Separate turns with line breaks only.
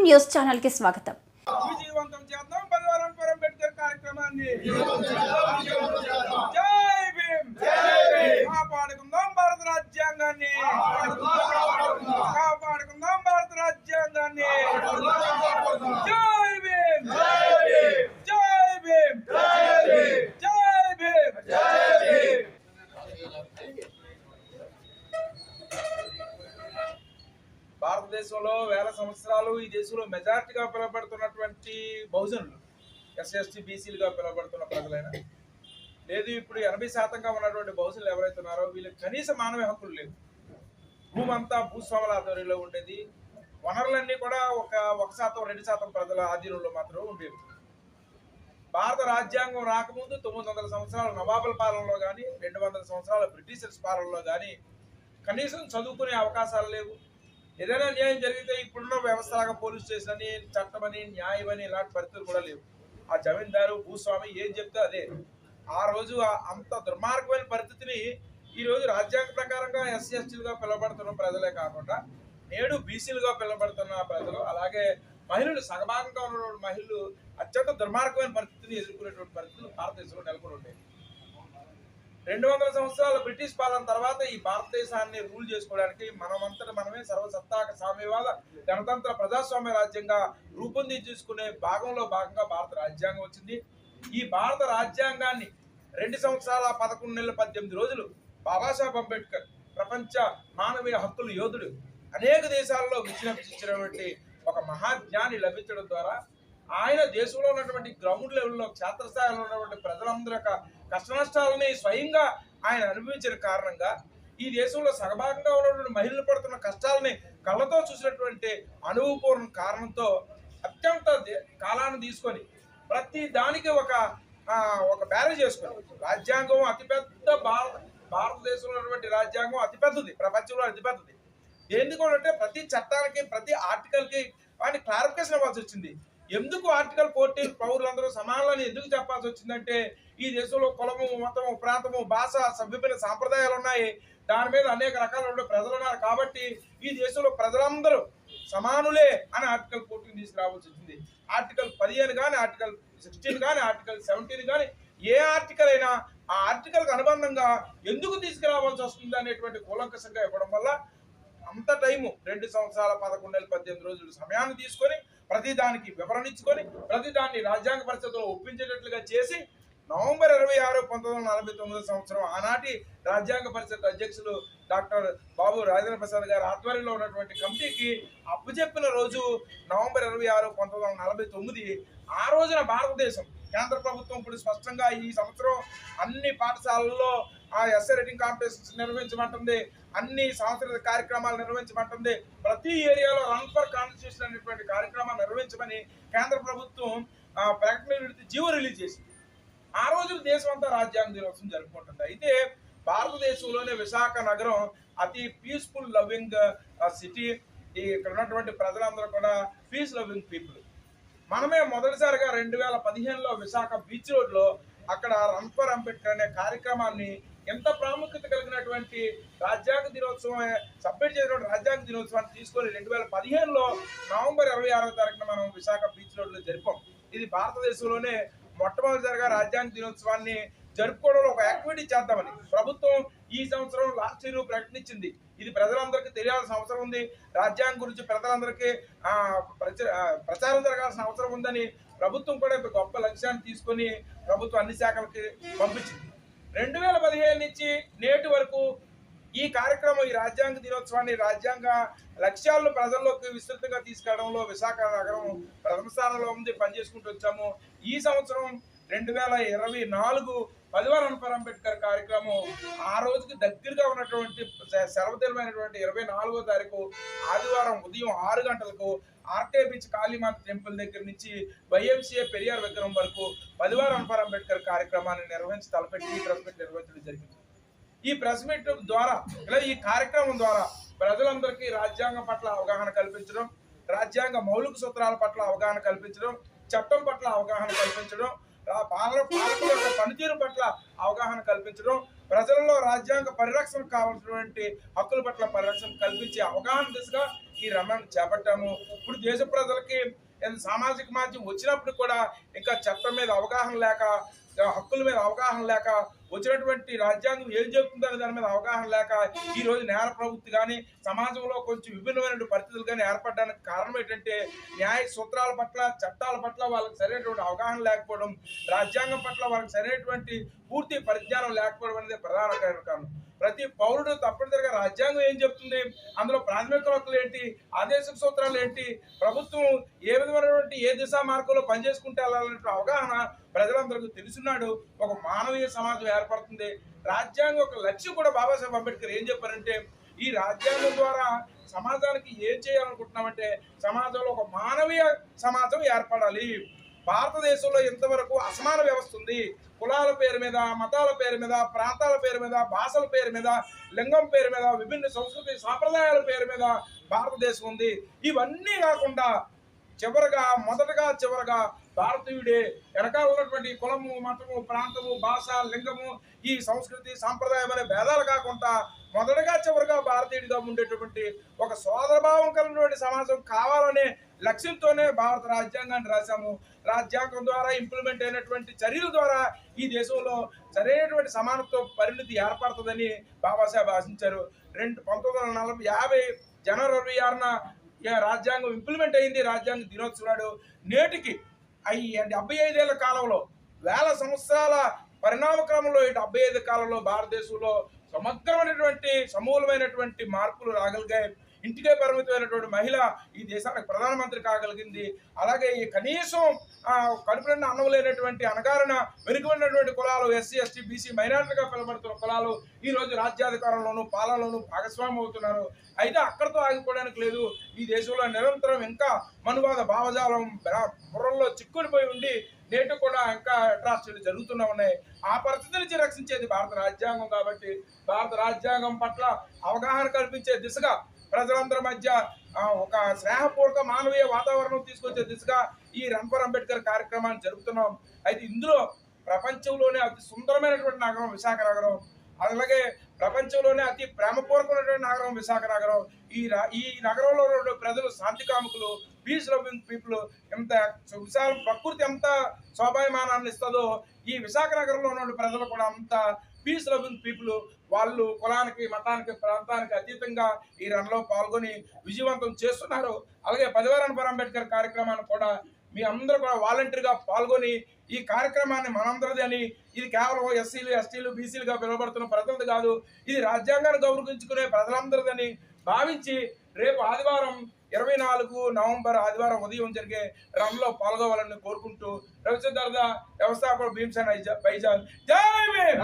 News channel కి స్వాగతం.
విజయవంతం చేద్దాం బలవరంపురం అంబేద్కర్ కార్యక్రమాన్ని. జై భీమ్, జై భీమ్. కాపాడుకుందాం భారత రాజ్యాంగాన్ని, కాపాడుకుందాం భారత రాజ్యాంగాన్ని. జై భీమ్, జై భీమ్, జై భీమ్, జై భీమ్, జై భీమ్. భారతదేశంలో వేల సంవత్సరాలు ఈ దేశంలో మెజారిటీగా పిలువబడుతున్నటువంటి బహుజనులు ఎస్సీ బీసీలుగా పిలువబడుతున్న ప్రజలైనా లేదు, ఇప్పుడు 80% ఉన్నటువంటి బహుజనులు ఎవరైతే ఉన్నారో వీళ్ళకి కనీస మానవ హక్కులు లేవు. భూమంతా భూస్వాముల ఆధ్వర్యంలో ఉండేది. వనరులన్నీ కూడా ఒక 1%, 2% ప్రజల ఆధీనంలో మాత్రమే ఉండేవి. భారత రాజ్యాంగం రాకముందు 900 సంవత్సరాల నవాబుల పాలనలో కానీ 200 సంవత్సరాల బ్రిటిషర్స్ పాలనలో కానీ కనీసం చదువుకునే అవకాశాలు లేవు. ఏదైనా న్యాయం జరిగితే ఇప్పుడున్న వ్యవస్థలాగా పోలీస్ స్టేషన్ అని, చట్టం అని, న్యాయం అని ఇలాంటి పరిస్థితులు కూడా లేవు. ఆ జమీందారు భూస్వామి ఏం చెప్తే అదే. ఆ రోజు అంత దుర్మార్గమైన పరిస్థితిని ఈరోజు రాజ్యాంగ ప్రకారంగా ఎస్సీ ఎస్టీలుగా పిలువబడుతున్న ప్రజలే కాకుండా నేడు బీసీలుగా పిలువబడుతున్న ప్రజలు, అలాగే మహిళలు సగభాగంగా ఉన్నటువంటి మహిళలు అత్యంత దుర్మార్గమైన పరిస్థితిని ఎదుర్కొనేటువంటి పరిస్థితులు భారతదేశంలో నెలకొని ఉండేవి. 200 సంవత్సరాల బ్రిటిష్ పాలన తర్వాత ఈ భారతదేశాన్ని రూల్ చేసుకోవడానికి మనమంతట మనమే సర్వసత్తాక సామ్యవాద గణతంత్ర ప్రజాస్వామ్య రాజ్యంగా రూపొందించుకునే భాగంలో భాగంగా భారత రాజ్యాంగం వచ్చింది. ఈ భారత రాజ్యాంగాన్ని 2 సంవత్సరాల 11 నెలల 18 రోజులు బాబాసాహెబ్ అంబేద్కర్ ప్రపంచ మానవీయ హక్కుల యోధుడు అనేక దేశాల్లో విజృంభించినటువంటి ఒక మహాజ్ఞాని లభించడం ద్వారా ఆయన దేశంలో ఉన్నటువంటి గ్రౌండ్ లెవెల్లో క్షేత్రస్థాయిలో ఉన్నటువంటి ప్రజలందరి యొక్క కష్ట నష్టాలని స్వయంగా ఆయన అనుభవించిన కారణంగా ఈ దేశంలో సగభాగంగా ఉన్నటువంటి మహిళలు పడుతున్న కష్టాలని కళ్ళతో చూసినటువంటి అనుభవపూర్ణ కారణంతో అత్యంత కాలాన్ని తీసుకొని ప్రతి దానికి ఒక బ్యారేజ్ చేసుకొని రాజ్యాంగం అతిపెద్ద భారతదేశంలో ఉన్నటువంటి రాజ్యాంగం అతిపెద్దది, ప్రపంచంలో అతిపెద్దది. ఎందుకంటే ప్రతి చట్టానికి ప్రతి ఆర్టికల్కి ఆయన క్లారిఫికేషన్ ఇవ్వాల్సి వచ్చింది. ఎందుకు ఆర్టికల్ 14 పౌరులందరూ సమానాలని ఎందుకు చెప్పాల్సి వచ్చిందంటే ఈ దేశంలో కులము, మతము, ప్రాంతము, భాష, విభిన్న సాంప్రదాయాలు ఉన్నాయి. దాని మీద అనేక రకాల ప్రజలు ఉన్నారు. కాబట్టి ఈ దేశంలో ప్రజలందరూ సమానులే అని ఆర్టికల్ 14 తీసుకురావాల్సి వచ్చింది. ఆర్టికల్ 15 కానీ, ఆర్టికల్ 16 కానీ, ఆర్టికల్ 17 కానీ ఏ ఆర్టికల్ అయినా ఆ ఆర్టికల్కి అనుబంధంగా ఎందుకు తీసుకురావాల్సి వస్తుంది అనేటువంటి కూలంకషంగా ఇవ్వడం వల్ల అంత టైము 2 సంవత్సరాల 11 నెలల 18 రోజులు సమయాన్ని తీసుకొని ప్రతిదానికి వివరణ ఇచ్చుకొని ప్రతిదాన్ని రాజ్యాంగ పరిషత్తులో ఒప్పించేటట్లుగా చేసి నవంబర్ 26, 1949 సంవత్సరం ఆనాటి రాజ్యాంగ పరిషత్ అధ్యక్షులు డాక్టర్ బాబు రాజేంద్ర ప్రసాద్ గారి ఆధ్వర్యంలో ఉన్నటువంటి కమిటీకి అప్పచెప్పిన రోజు నవంబర్ 26, 1949. ఆ రోజున భారతదేశం కేంద్ర ప్రభుత్వం ఇప్పుడు స్పష్టంగా ఈ సంవత్సరం అన్ని పాఠశాలల్లో ఆ ఎస్ఏ రైటింగ్ కాంపిటీషన్స్ నిర్వహించమంటుంది, అన్ని సాంస్కృతిక కార్యక్రమాలు నిర్వహించమంటుంది, ప్రతి ఏరియాలో రన్ ఫర్ కాన్స్టిట్యూషన్ అనేటువంటి కార్యక్రమాలు నిర్వహించమని కేంద్ర ప్రభుత్వం ప్రకటన జీవో రిలీజ్ చేసింది. ఆ రోజు దేశం అంతా రాజ్యాంగ దినోత్సవం జరుపుకుంటుంది. అయితే భారతదేశంలోనే విశాఖ నగరం అతి పీస్ఫుల్ లవింగ్ సిటీ. ఇక్కడ ఉన్నటువంటి ప్రజలందరూ కూడా పీస్ లవింగ్ పీపుల్. మనమే మొదటిసారిగా 2015లో విశాఖ బీచ్ రోడ్లో అక్కడ రన్ ఫర్ అంబేద్కర్ అనే కార్యక్రమాన్ని ఎంత ప్రాముఖ్యత కలిగినటువంటి రాజ్యాంగ దినోత్సవం సబ్మిట్ చేసినటువంటి రాజ్యాంగ దినోత్సవాన్ని తీసుకొని 2015లో నవంబర్ 26వ తారీఖున మనం విశాఖ బీచ్ రోడ్లో జరిపాం. ఇది భారతదేశంలోనే మొట్టమొదటిసారిగా రాజ్యాంగ దినోత్సవాన్ని జరుపుకోవడంలో ఒక యాక్టివిటీ చేద్దామని ప్రభుత్వం ఈ సంవత్సరం లాస్ట్ ఇయర్ ప్రకటించింది. ఇది ప్రజలందరికీ తెలియాల్సిన అవసరం ఉంది, రాజ్యాంగం గురించి ప్రజలందరికీ ప్రచారం జరగాల్సిన అవసరం ఉందని ప్రభుత్వం కూడా గొప్ప లక్ష్యాన్ని తీసుకొని ప్రభుత్వం అన్ని శాఖలకి పంపించింది. 2015 నుంచి నేటి వరకు ఈ కార్యక్రమం, ఈ రాజ్యాంగ దినోత్సవాన్ని, రాజ్యాంగ లక్ష్యాలను ప్రజల్లోకి విస్తృతంగా తీసుకెళ్లడంలో విశాఖ నగరం ప్రథమ స్థానంలో ఉంది, పనిచేసుకుంటూ వచ్చాము. ఈ సంవత్సరం 2024 10వ రన్ ఫర్ అంబేద్కర్ కార్యక్రమం ఆ రోజుకి దగ్గరగా ఉన్నటువంటి సెలవు దినమైనటువంటి 24వ తారీఖు ఆదివారం ఉదయం 6 గంటలకు ఆర్కే బీచ్ కాళీమాత టెంపుల్ దగ్గర నుంచి వైఎంసీఏ పెరియార్ విగ్రహం వరకు 10వ రన్ ఫర్ అంబేద్కర్ కార్యక్రమాన్ని నిర్వహించి తలపెట్టి ఈ ప్రెస్ మీట్ నిర్వహించడం జరిగింది. ఈ ప్రెస్ మీట్ ద్వారా ఈ కార్యక్రమం ద్వారా ప్రజలందరికీ రాజ్యాంగం పట్ల అవగాహన కల్పించడం, రాజ్యాంగ మౌలిక సూత్రాల పట్ల అవగాహన కల్పించడం, చట్టం పట్ల అవగాహన కల్పించడం, పాలకుల యొక్క పనితీరు పట్ల అవగాహన కల్పించడం, ప్రజలలో రాజ్యాంగ పరిరక్షణ కావాల్సినటువంటి హక్కుల పట్ల పరిరక్షణ కల్పించే అవగాహన దిశగా ఈ రన్నాన్ని చేపట్టాము. ఇప్పుడు దేశ ప్రజలకి సామాజిక మాధ్యమం వచ్చినప్పుడు కూడా ఇంకా చట్టం మీద అవగాహన లేక, హక్కుల మీద అవగాహన లేక, వచ్చినటువంటి రాజ్యాంగం ఏం చెప్తుందనే దాని మీద అవగాహన లేక ఈ రోజు నేర ప్రవృత్తి కానీ సమాజంలో కొంచెం విభిన్నమైనటువంటి పరిస్థితులు కానీ ఏర్పడడానికి కారణం ఏంటంటే న్యాయ సూత్రాల పట్ల, చట్టాల పట్ల వాళ్ళకి సరైనటువంటి అవగాహన లేకపోవడం, రాజ్యాంగం పట్ల వాళ్ళకి సరైనటువంటి పూర్తి పరిజ్ఞానం లేకపోవడం అనేది ప్రధాన కారణం. ప్రతి పౌరుడు తప్పనిసరిగా రాజ్యాంగం ఏం చెప్తుంది, అందులో ప్రాథమిక హక్కులు ఏంటి, ఆదేశక సూత్రాలు ఏంటి, ప్రభుత్వం ఏ విధమైనటువంటి ఏ దిశా మార్గంలో పనిచేసుకుంటే వెళ్ళాలనే అవగాహన ప్రజలందరికీ తెలుసున్నాడు. ఒక మానవీయ సమాజం ఏర్పడుతుంది. రాజ్యాంగం ఒక లక్ష్యం కూడా బాబాసాహెబ్ అంబేద్కర్ ఏం చెప్పారంటే, ఈ రాజ్యాంగం ద్వారా సమాజానికి ఏం చేయాలనుకుంటున్నామంటే సమాజంలో ఒక మానవీయ సమాజం ఏర్పడాలి. భారతదేశంలో ఇంతవరకు అసమాన వ్యవస్థ ఉంది. కులాల పేరు మీద, మతాల పేరు మీద, ప్రాంతాల పేరు మీద, భాషల పేరు మీద, లింగం పేరు మీద, విభిన్న సంస్కృతి సాంప్రదాయాల పేరు మీద భారతదేశం ఉంది. ఇవన్నీ కాకుండా చివరగా భారతీయుడే వెనకాల ఉన్నటువంటి కులము, మతము, ప్రాంతము, భాష, లింగము, ఈ సంస్కృతి సాంప్రదాయం అనే భేదాలు కాకుండా చివరగా భారతీయుడిగా ఉండేటువంటి ఒక సోదరభావం కలిగినటువంటి సమాజం కావాలనే లక్ష్యంతోనే భారత రాజ్యాంగాన్ని రాశాము. రాజ్యాంగం ద్వారా ఇంప్లిమెంట్ అయినటువంటి చర్యల ద్వారా ఈ దేశంలో సరైనటువంటి సమానత్వ పరిణితి ఏర్పడుతుందని బాబాసాహెబ్ ఆశించారు. 1950 జనవరి 26న రాజ్యాంగం ఇంప్లిమెంట్ అయింది. రాజ్యాంగ దినోత్సవం నాడు నేటికి 75 ఏళ్ల కాలంలో, వేల సంవత్సరాల పరిణామ క్రమంలో 75 కాలంలో భారతదేశంలో సమగ్రమైనటువంటి సమూలమైనటువంటి మార్పులు రాగలిగాయి. ఇంటికే పరిమితమైనటువంటి మహిళ ఈ దేశానికి ప్రధానమంత్రి కాగలిగింది. అలాగే ఈ కనీసం కడుపు నిండా అన్నం లేనటువంటి అనగారిన వెనుకబడినటువంటి కులాలు, ఎస్సీ, ఎస్టీ, బీసీ, మైనారిటీగా పిలువబడుతున్న కులాలు ఈ రోజు రాజ్యాధికారంలోనూ పాలనలోనూ భాగస్వామ్యం అవుతున్నారు. అయితే అక్కడితో ఆగిపోవడానికి లేదు. ఈ దేశంలో నిరంతరం ఇంకా మనువాద భావజాలం బుర్రల్లో చిక్కుడిపోయి ఉండి నేటి కూడా ఇంకా అట్రాసిటీలు జరుగుతూనే ఉన్నాయి. ఆ పరిస్థితి నుంచి రక్షించేది భారత రాజ్యాంగం. కాబట్టి భారత రాజ్యాంగం పట్ల అవగాహన కల్పించే దిశగా, ప్రజలందరి మధ్య ఒక స్నేహపూర్వక మానవీయ వాతావరణం తీసుకొచ్చే దిశగా ఈ రన్ ఫర్ అంబేద్కర్ కార్యక్రమాన్ని జరుపుతున్నాం. అయితే ఇందులో ప్రపంచంలోనే అతి సుందరమైనటువంటి నగరం విశాఖ నగరం, అలాగే ప్రపంచంలోనే అతి ప్రేమపూర్వకమైనటువంటి నగరం విశాఖ నగరం. ఈ నగరంలో ప్రజలు శాంతి కాముకులు, పీస్ లవింగ్ పీపుల్. ఎంత విశాల ప్రకృతి ఎంత శోభాయమానాన్ని ఇస్తుందో ఈ విశాఖ నగరంలో ఉన్న ప్రజలు కూడా అంత పీస్ లవింగ్ పీపుల్. వాళ్ళు కులానికి, మతానికి, ప్రాంతానికి అతీతంగా ఈ రన్లో పాల్గొని విజయవంతం చేస్తున్నారు. అలాగే 10వ రన్ ఫర్ అంబేద్కర్ కార్యక్రమాన్ని కూడా మీ అందరూ కూడా వాలంటీర్గా పాల్గొని ఈ కార్యక్రమాన్ని మనందరిది అని, ఇది కేవలం ఎస్సీలు, ఎస్టీలు, బీసీలుగా పిలువబడుతున్న ప్రజలది కాదు, ఇది రాజ్యాంగాన్ని గౌరవించుకునే ప్రజలందరిదని భావించి రేపు ఆదివారం 24 నవంబర్ ఆదివారం ఉదయం జరిగే రన్లో పాల్గొవాలని కోరుకుంటూ రవిచంద్ర వ్యవస్థాపకుడు భీమసేన బైజాల్. జై భీమ్.